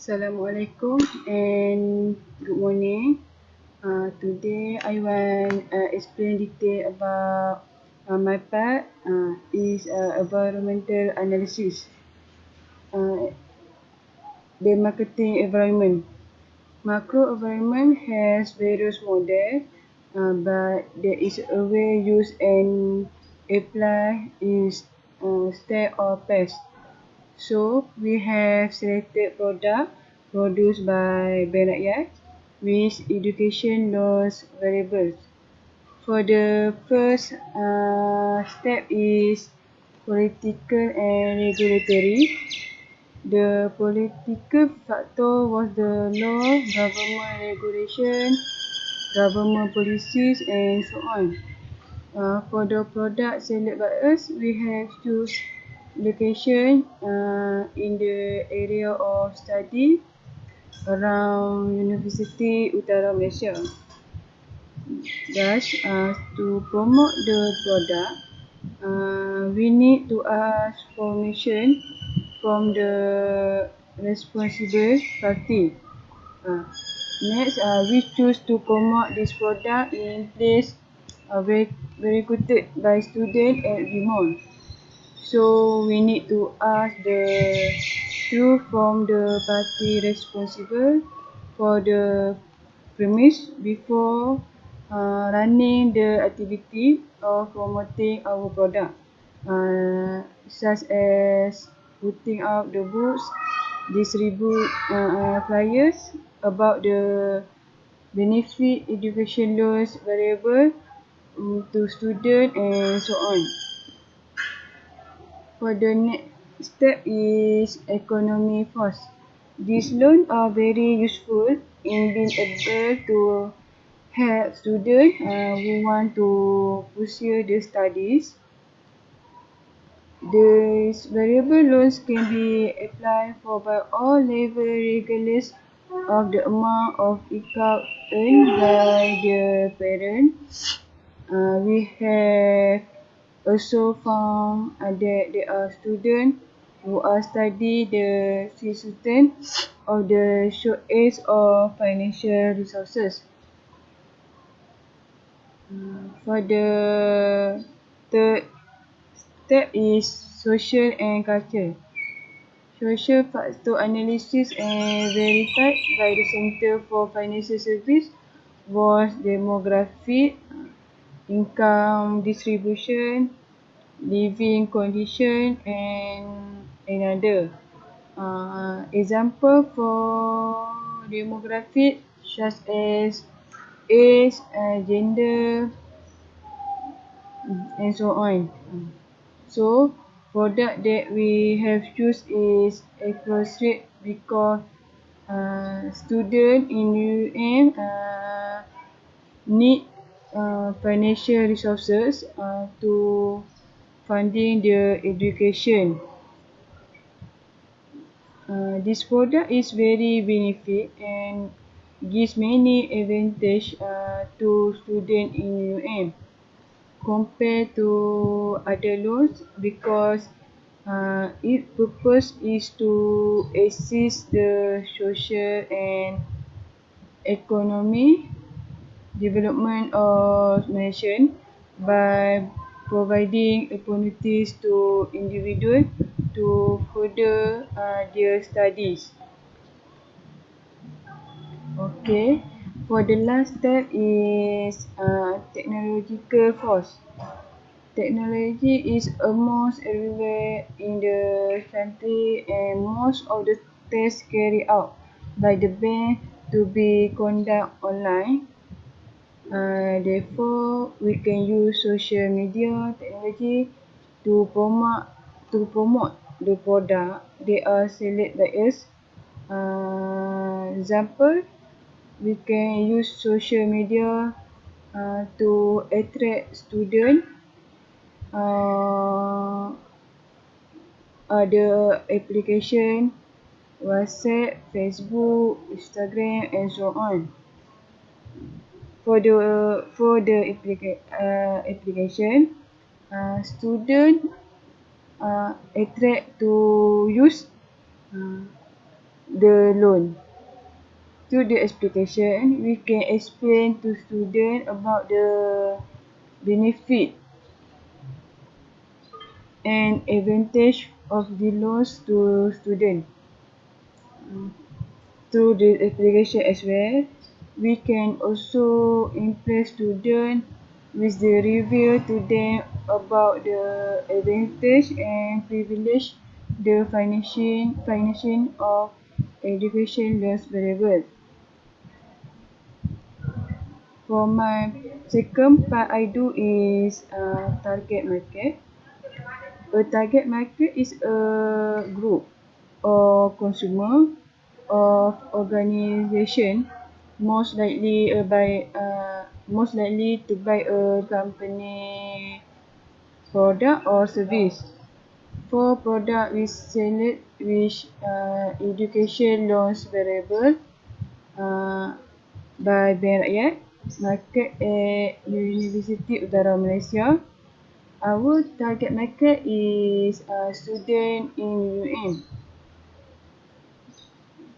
Assalamualaikum and good morning. Today I want explain detail about my part is environmental analysis. The marketing environment. Macro environment has various models, but there is a way used and apply is step or pass. So we have selected product produced by Berakyat with education loss variables. For the first step is political and regulatory. The political factor was the law, government regulation, government policies and so on. For the product selected by us, we have choose location in the area of study around University Utara Malaysia. Thus, to promote the product, we need to ask permission from the responsible party. Next, we choose to promote this product in place very recruited by students at remote. So we need to ask the truth from the party responsible for the premise before running the activity of promoting our product, such as putting out the books, distribute flyers about the benefit education loans variable to students and so on. For the next step is economy force. These loans are very useful in being able to help students who want to pursue their studies. These variable loans can be applied for by all level regardless of the amount of income earned by the parent. We have also found that there are students who are studying the system of the shortage of financial resources. For the third step is social and culture. Social factor analysis and verified by the Center for Financial Service was demographic, income distribution, living condition and another. Example for demographic such as age, gender and so on. So product that we have choose is appropriate because student in UM need financial resources to funding their education. This product is very benefit and gives many advantage to student in UM compared to other loans because its purpose is to assist the social and economic development of nation by providing opportunities to individuals to further their studies. Okay, for the last step is technological force. Technology is almost everywhere in the country and most of the tests carried out by the bank to be conducted online. Therefore, we can use social media technology to promote the product they are selected by us. Example, we can use social media to attract students. Other application, WhatsApp, Facebook, Instagram and so on. For the application, student attract to use the loan. Through the application, we can explain to students about the benefit and advantage of the loans to students. Through the application as well, we can also impress students with the review to them about the advantage and privilege the financing of education loans variable. For my second part I do is target market. A target market is a group or consumer of organization most likely to buy a company product or service. For product we select which education loans variable uh, by Bank Rakyat, market at Universiti Utara Malaysia. Our target market is student in UM.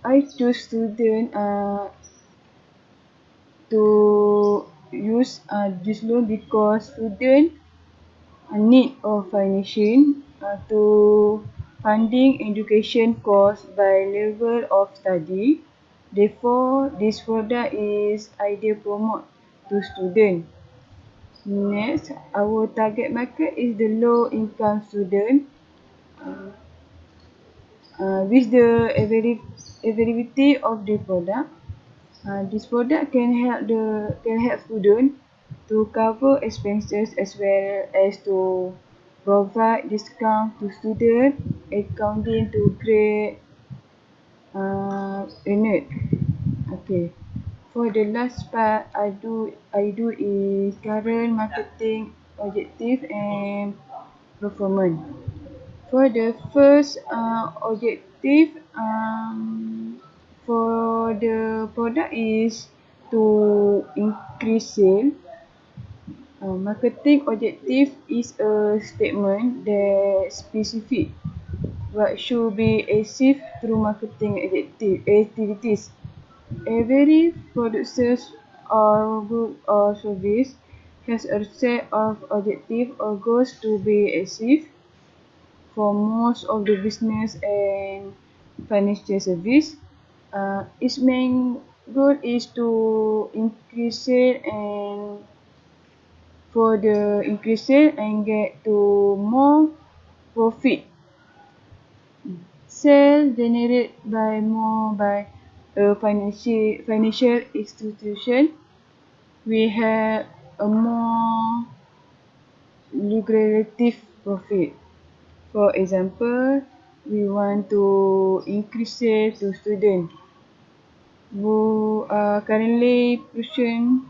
I choose student to use this loan because student need of financing to funding education cost by level of study. Therefore, this product is ideal promote to student. Next, our target market is the low income student. With the availability of the product, this product can help student to cover expenses as well as to provide discount to student accounting to create unit. Okay. For the last part, I do is current marketing objective and performance. For the first objective, for the product is to increase sale. Marketing objective is a statement that specific what should be achieved through marketing activities. Every product or good or service has a set of objectives or goals to be achieved. For most of the business and financial service, its main goal is to increase it and for the increase it and get to more profit. Sales generated by a financial institution, we have a more lucrative profit. For example, we want to increase sales to students who are currently pushing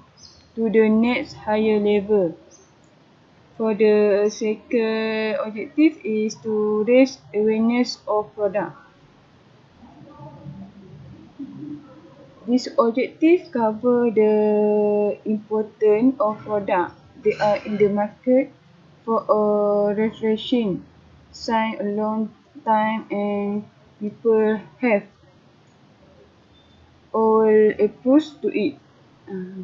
to the next higher level. For the second objective is to raise awareness of product. This objective cover the importance of product they are in the market for a refreshing sign a long time and people have all approach to it.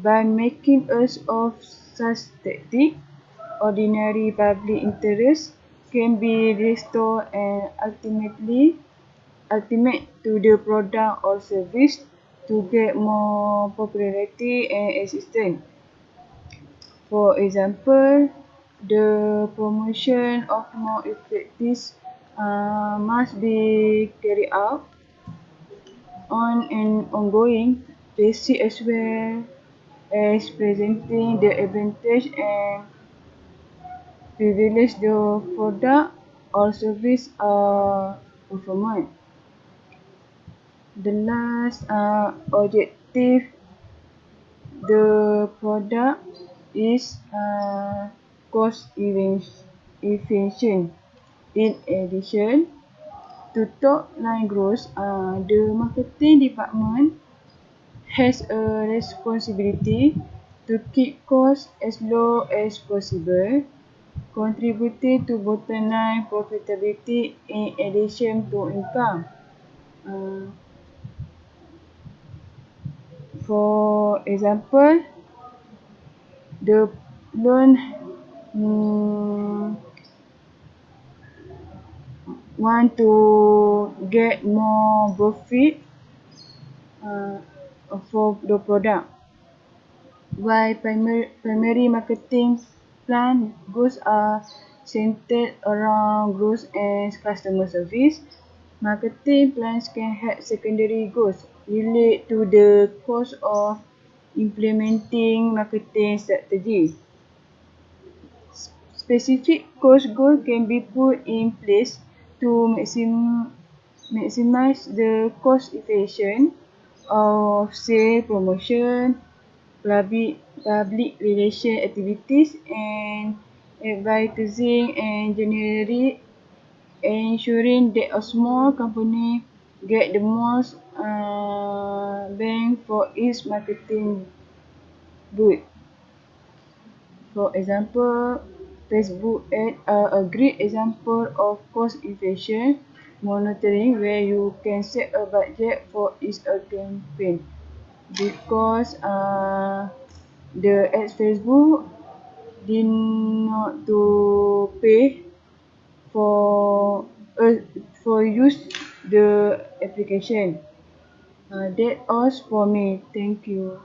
By making use of such tactic, ordinary public interest can be restored and ultimate to the product or service to get more popularity and existence. For example, the promotion of more effective must be carried out on an ongoing basis as well as presenting the advantage and privilege the product or service are performed. The last objective, the product is cost efficient. In addition to top line growth, the marketing department has a responsibility to keep costs as low as possible, contributing to bottom line profitability in addition to income. For example, the loan mm, want to get more profit uh, for the product. While primary marketing plan goals are centered around growth and customer service, marketing plans can have secondary goals relate to the cost of implementing marketing strategy. Specific cost goals can be put in place to maximize the cost efficiency of say promotion, public relation activities, and advertising, and generally ensuring that a small company get the most bang for its marketing budget. For example, Facebook ads are a great example of cost-efficient monitoring where you can set a budget for each campaign because the ads Facebook did not to pay for for use the application. That all for me. Thank you.